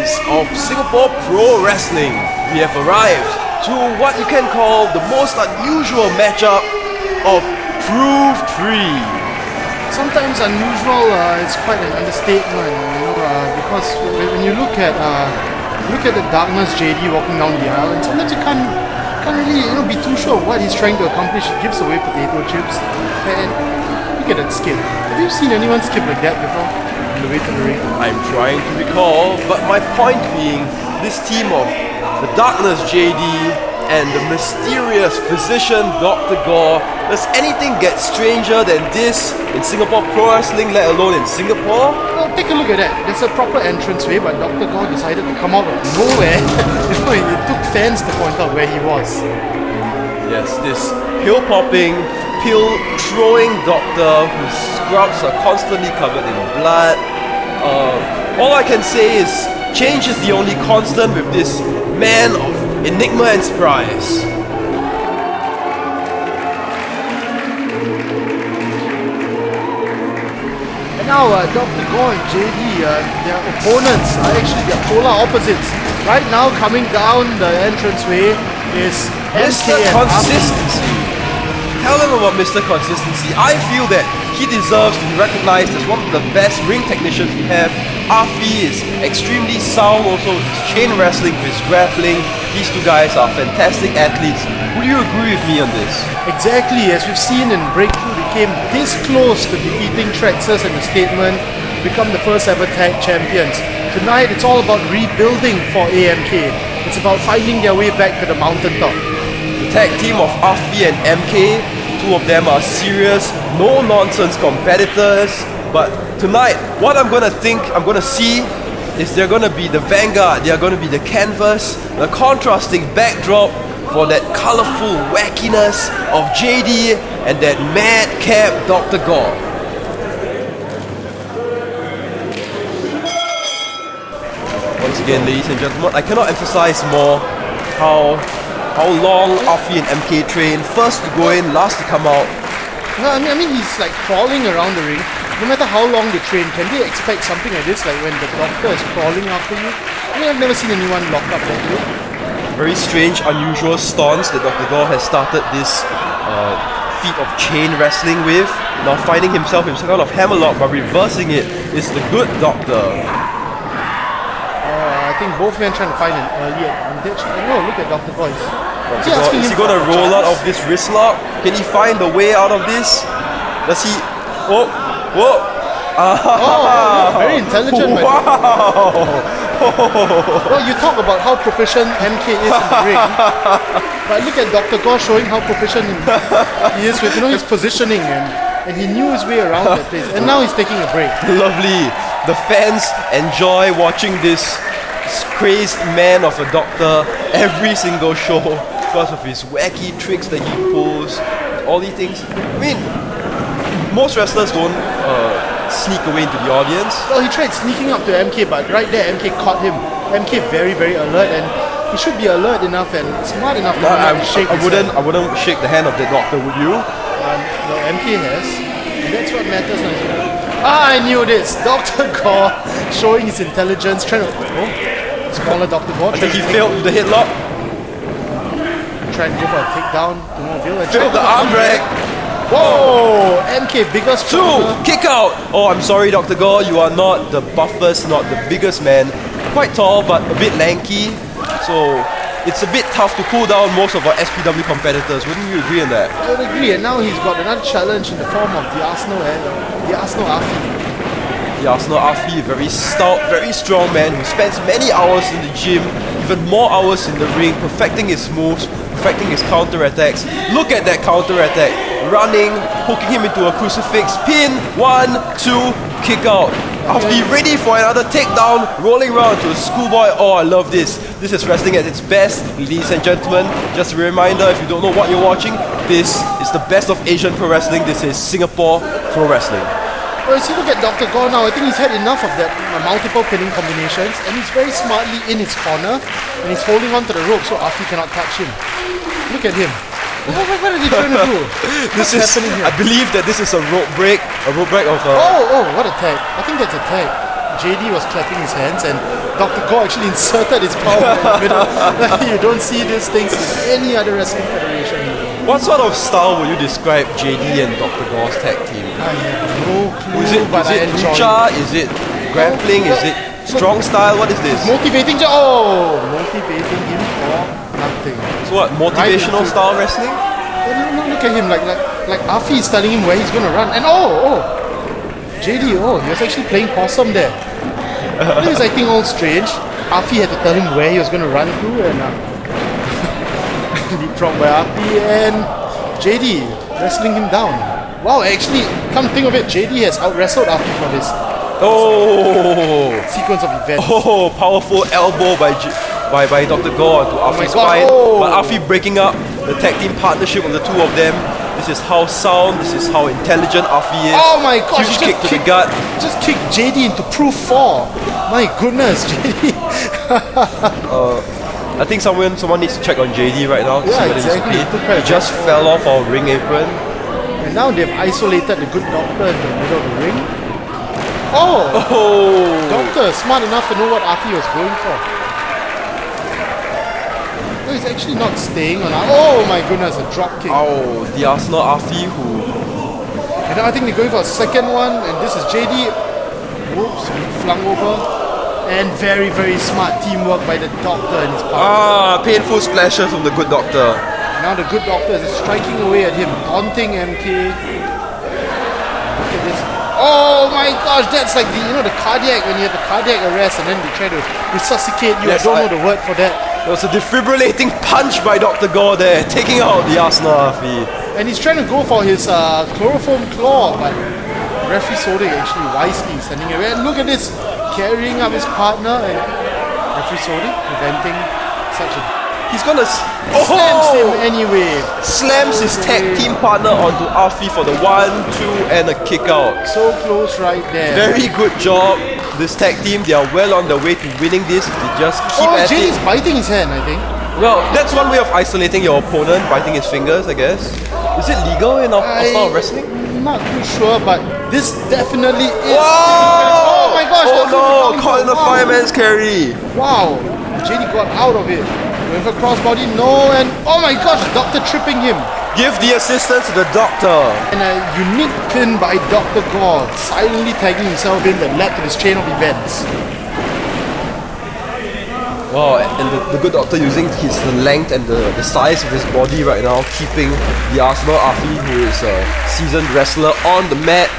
fans of Singapore Pro Wrestling, we have arrived to what you can call the most unusual matchup of Prove3. Sometimes unusual is quite an understatement, because when you look at the Darkness JD walking down the aisle, and sometimes you can't really be too sure what he's trying to accomplish. He gives away potato chips, and look at that skip. Have you seen anyone skip like that before? On the way to the ring. I'm trying to recall, but my point being, this team of the Darkness JD and the mysterious physician Dr. Gore, does anything get stranger than this in Singapore Pro Wrestling, let alone in Singapore? Well, take a look at that. There's a proper entranceway, but Dr. Gore decided to come out of nowhere. It took fans to point out where he was. Yes, this pill-popping, pill-throwing doctor whose scrubs are constantly covered in blood. All I can say is, change is the only constant with this man of enigma and surprise. And now Dr. Gore and JD, their opponents are actually their polar opposites. Right now, coming down the entranceway is Mr. Consistency. Tell them about Mr. Consistency. I feel that he deserves to be recognized as one of the best ring technicians we have. Affi is extremely sound also with his chain wrestling, with his grappling. These two guys are fantastic athletes. Would you agree with me on this? Exactly, as we've seen in Breakthrough, they came this close to defeating Trexus and the Statement, become the first ever tag champions. Tonight it's all about rebuilding for AMK. It's about finding their way back to the mountaintop. The tag team of Affi and MK, two of them are serious, no-nonsense competitors. But tonight, what I'm gonna see is they're gonna be the vanguard, they're gonna be the canvas, the contrasting backdrop for that colorful wackiness of JD and that madcap Dr. Gore. Once again, ladies and gentlemen, I cannot emphasize more how long Affi and MK train. First to go in, last to come out. No, I mean he's like crawling around the ring. No matter how long they train, can they expect something like this, like when the doctor is crawling after you? I mean, I've never seen anyone locked up that way. Very strange, unusual stance that Dr. Gore has started this feat of chain wrestling with. Now finding himself in some kind of hammerlock, but reversing it is the good doctor. I think both men trying to find an early advantage. No, look at Dr. Gore. Is he going to roll out of this wrist lock? Can he find the way out of this? Does he... Whoa! Oh, very intelligent. Wow! Well, you talk about how proficient MK is in the ring, but look at Dr. Gore showing how proficient he is with his positioning, and he knew his way around that place. And now he's taking a break. Lovely. The fans enjoy watching this crazed man of a doctor every single show because of his wacky tricks that he pulls, all these things. I mean, most wrestlers don't sneak away into the audience. Well, he tried sneaking up to MK, but right there MK caught him. MK very, very alert, and he should be alert enough and smart enough to shake his hand. I wouldn't shake the hand of the doctor, would you? No, MK has, and that's what matters now. I knew this! Dr. Gore showing his intelligence, trying to... smaller Dr. Gore. I think he failed the headlock. Trying to go for a takedown to no avail. Failed the arm drag. Whoa! MK, biggest two! Kick out! Oh, I'm sorry, Dr. Gore, you are not the buffest, not the biggest man. Quite tall, but a bit lanky. So, it's a bit tough to cool down most of our SPW competitors. Wouldn't you agree on that? I would agree, and now he's got another challenge in the form of the Arsenal Affi. The Arsenal Affi, very stout, very strong man who spends many hours in the gym, even more hours in the ring, perfecting his moves, perfecting his counter-attacks. Look at that counter-attack. Running, hooking him into a crucifix, pin, 1, 2, kick out. Affi ready for another takedown, rolling around to a schoolboy. Oh, I love this. This is wrestling at its best, ladies and gentlemen. Just a reminder, if you don't know what you're watching, this is the best of Asian pro wrestling. This is Singapore Pro Wrestling. Well, as you look at Dr. Gore now, I think he's had enough of that multiple pinning combinations, and he's very smartly in his corner, and he's holding on to the rope so Affi cannot touch him. Look at him. What are they trying to do? What's happening here? I believe that this is a rope break of Oh, what a tag. I think that's a tag. JD was clapping his hands and Dr. Gore actually inserted his palm in the middle. You don't see these things in any other wrestling federation. What sort of style would you describe JD and Dr. Gore's tag team? I have no clue, Is it lucha? Is it grappling? Is it strong style? What is this? Motivating him for nothing. So what? Motivational style wrestling? No, look at him, like Affi is telling him where he's gonna run, and JD, he was actually playing possum there. He was acting all strange. Affi had to tell him where he was gonna run to, and leapfrog by Affi, and JD wrestling him down. Wow, actually, come think of it, JD has out-wrestled Affi for this sequence of events. Powerful elbow by Dr. Gore to Affi's spine. But Affi breaking up the tag team partnership of the two of them. This is how sound, this is how intelligent Affi is. Oh my gosh, huge kick to the gut. Just kicked JD into Prove3. My goodness, JD. I think someone needs to check on JD right now. Yeah, exactly. He just fell off our ring apron. And now they've isolated the good doctor in the middle of the ring. Doctor, smart enough to know what Affi was going for. No, he's actually not staying on. Oh my goodness, a drop kick. The Arsenal Affi who... And now I think they're going for a second one, and this is JD. Whoops, flung over. And very, very smart teamwork by the doctor and his partner. Painful splashes from the good doctor. Now the good doctor is striking away at him, taunting MK. Look at this. Oh my gosh, that's like the cardiac, when you have the cardiac arrest and then they try to resuscitate you. Yes, I don't know the word for that. There was a defibrillating punch by Dr. Gore there, taking out the Arsenal Affi. And he's trying to go for his chloroform claw, but referee Sodic actually wisely sending away. And look at this, carrying up his partner, and referee Sodic preventing such a... He's gonna slams him anyway. Slams his tag team partner onto Affi for the 1, 2 and a kick out. So close right there. Very good job. This tag team, they are well on their way to winning this. They just keep at it. JD's biting his hand, I think. Well, that's one way of isolating your opponent, biting his fingers, I guess. Is it legal in our style of wrestling? Not too sure, but this definitely is. Whoa! Oh my gosh! Oh no! Caught in the fireman's carry. Wow! JD got out of it. With a crossbody, no, and oh my gosh! Doctor tripping him. Give the assistance to the doctor. And a unique pin by Dr. Gore, silently tagging himself in that led to this chain of events. Wow, and the good doctor using the length and the size of his body right now, keeping the Arsenal Affi, who is a seasoned wrestler, on the mat.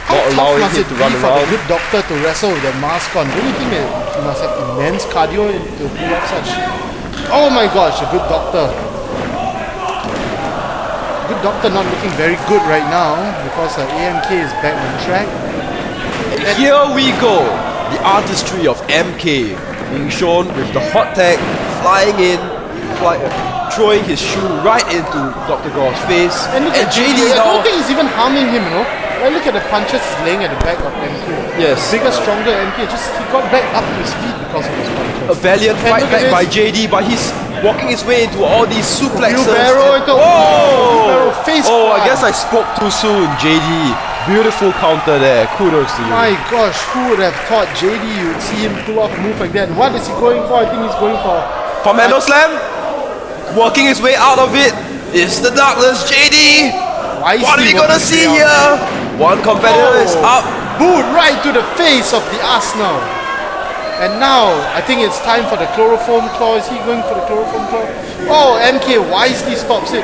Not allowing him to run around. For the good doctor to wrestle with a mask on? Don't you think that he must have immense cardio to pull up such... Oh my gosh, a good doctor. Good doctor not looking very good right now because AMK is back on track. And here we go. The artistry of MK being shown with the hot tag flying in, throwing his shoe right into Dr. Gore's face. And look at JD. I don't think he's even harming him, Like, look at the punches he's laying at the back of MK. Yes. Bigger, stronger MK. He got back up to his feet because of his punches. A valiant fight back by JD, but he's walking his way into all these suplexes. I guess I spoke too soon, JD. Beautiful counter there. Kudos to you. My gosh, who would have thought JD, you would see him pull off a move like that? What is he going for? I think he's going for... Commando Slam? Working his way out of it. It's the Darkness, JD. What are we gonna see here? One competitor is up. Boot right to the face of the Arsenal. And now, I think it's time for the chloroform claw. Is he going for the chloroform claw? Oh, MK wisely stops it.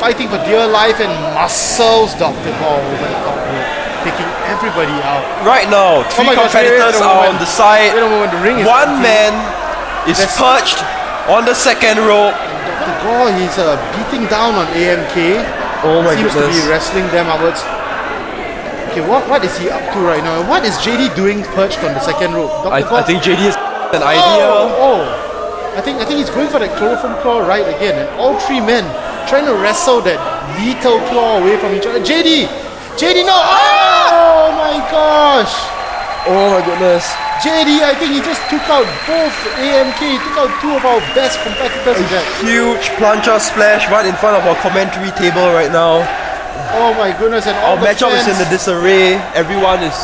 Fighting for dear life and muscles Dr. Gore over the top rope, taking everybody out. Right now, three competitors are on the side. The ring is one man is perched on the second rope. Dr. Gore, he's beating down on AMK. Oh my goodness. Seems to be wrestling them upwards. Okay, what is he up to right now? What is JD doing perched on the second rope? I think JD has an idea. I think he's going for that chloroform claw right again, and all three men trying to wrestle that lethal claw away from each other. JD, no! Oh my gosh! Oh my goodness. JD, I think he just took out both AMK. He took out two of our best competitors. Huge plancha splash right in front of our commentary table right now. Oh my goodness, and all our matchup is in the disarray. Everyone is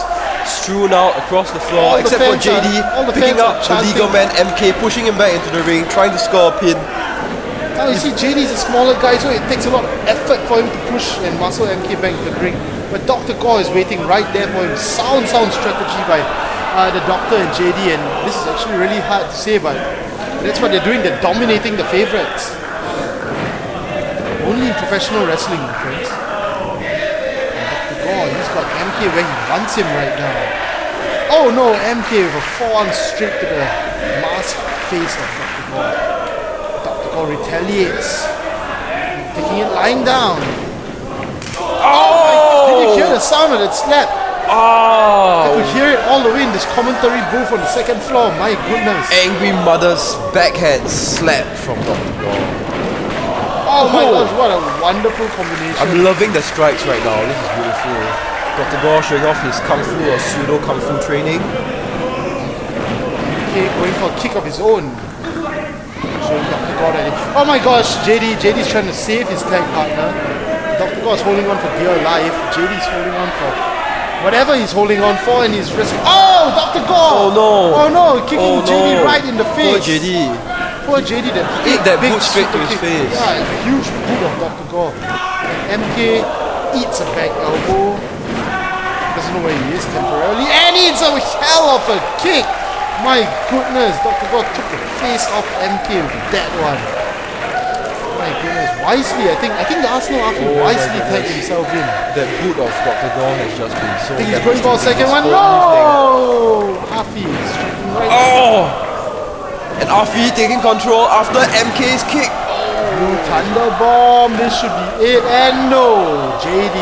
strewn out across the All floor, the except for fans are- JD all the picking fans are up the chanting. legal man MK, pushing him back into the ring, trying to score a pin. Now you see JD's a smaller guy, so it takes a lot of effort for him to push and muscle MK back into the ring. But Dr. Gore is waiting right there for him. Sound strategy by the Doctor and JD, and this is actually really hard to say, but that's what they're doing. They're dominating the favorites. Only in professional wrestling, my friends. And Dr. Gore, he's got MK where he wants him right now. Oh no, MK with a forearm straight to the masked face of Dr. Gore. Dr. Gore retaliates, taking it lying down. Oh! Did you hear the sound of that slap? I Oh! could hear it all the way in this commentary booth on the second floor. My goodness. Angry Mother's backhand slap from Dr. Gore. Oh my gosh, what a wonderful combination. I'm loving the strikes right now. This is beautiful. Dr. Gore showing off his kung fu or pseudo kung fu training. Okay, going for a kick of his own. Showing Dr. Gore that oh my gosh, JD's trying to save his tag partner. Dr. Gore's holding on for dear life. JD's holding on for whatever he's holding on for, and he's risking. Oh, Dr. Gore! Oh no! Oh no, kicking Oh, JD no. right in the Poor face. JD. Poor JD, that Ate that big boot straight to super his kick. face. Yeah, a huge boot of Dr. Gore. And MK eats a back elbow. Doesn't know where he is temporarily. And eats a hell of a kick. My goodness, Dr. Gore took the face off MK with that one. My goodness, wisely, I think the Arsenal Affi Oh, wisely my tagged goodness. himself in. That boot of Dr. Gore has just been so I think he's going for a second one. No! Affi striking right. Oh! And Affi taking control after MK's kick. Blue Thunder Bomb, this should be it. And no, JD.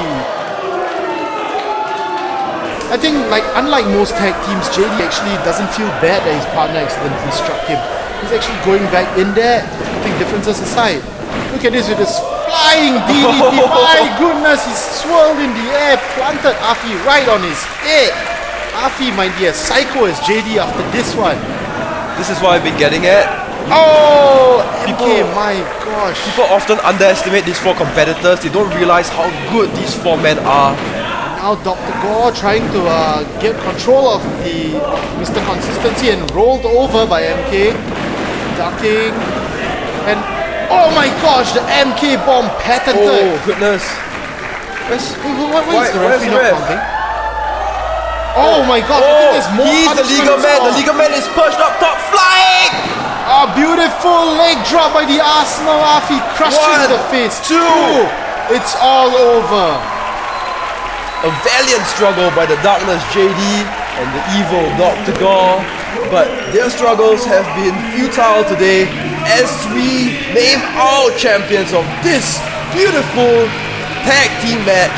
I think, unlike most tag teams, JD actually doesn't feel bad that his partner accidentally struck him. He's actually going back in there, putting differences aside. Look at this with this flying DDT. My goodness, he's swirled in the air, planted Affi right on his head. Affi might be as psycho as JD after this one. This is what I've been getting at. Oh, MK, People- my gosh. People often underestimate these four competitors. They don't realize how good these four men are. Now Dr. Gore trying to get control of the Mr. Consistency and rolled over by MK. Ducking. And oh my gosh, the MK bomb patented. Oh goodness. Where's, What why- is the where's referee the not ref? counting? Oh my god, I think there's more he's the legal punishments man. for- The legal man is perched up top, flying. A beautiful leg drop by the Arsenal Affi, crushed him in the face. Two. It's all over. A valiant struggle by the Darkness JD and the evil Dr. Gore, but their struggles have been futile today as we name our champions of this beautiful tag team match,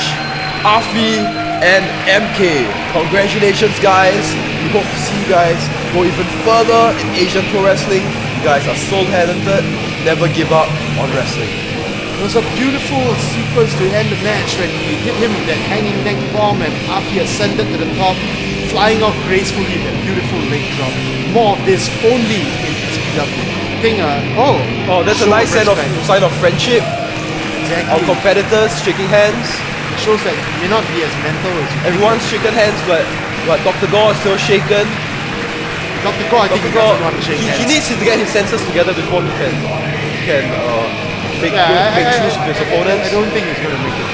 Affi and MK. Congratulations guys, we hope to see you guys go even further in Asian Pro Wrestling. You guys are so talented, never give up on wrestling. It was a beautiful sequence to end the match when he hit him with that hanging neck bomb and Affi ascended to the top, flying off gracefully with that beautiful leg drop. More of this only in SPW. I think, Oh, that's a show nice respect. sign of friendship. Exactly. Our competitors shaking hands. It shows that he may not be as mental as you. Everyone's shaken hands, but Dr. Gore is still shaken. Dr. Gore, I think Dr. he Gore, doesn't want to shake he hands. needs to get his senses together before he can make Yeah, choose with his I opponents. don't think he's going to make it.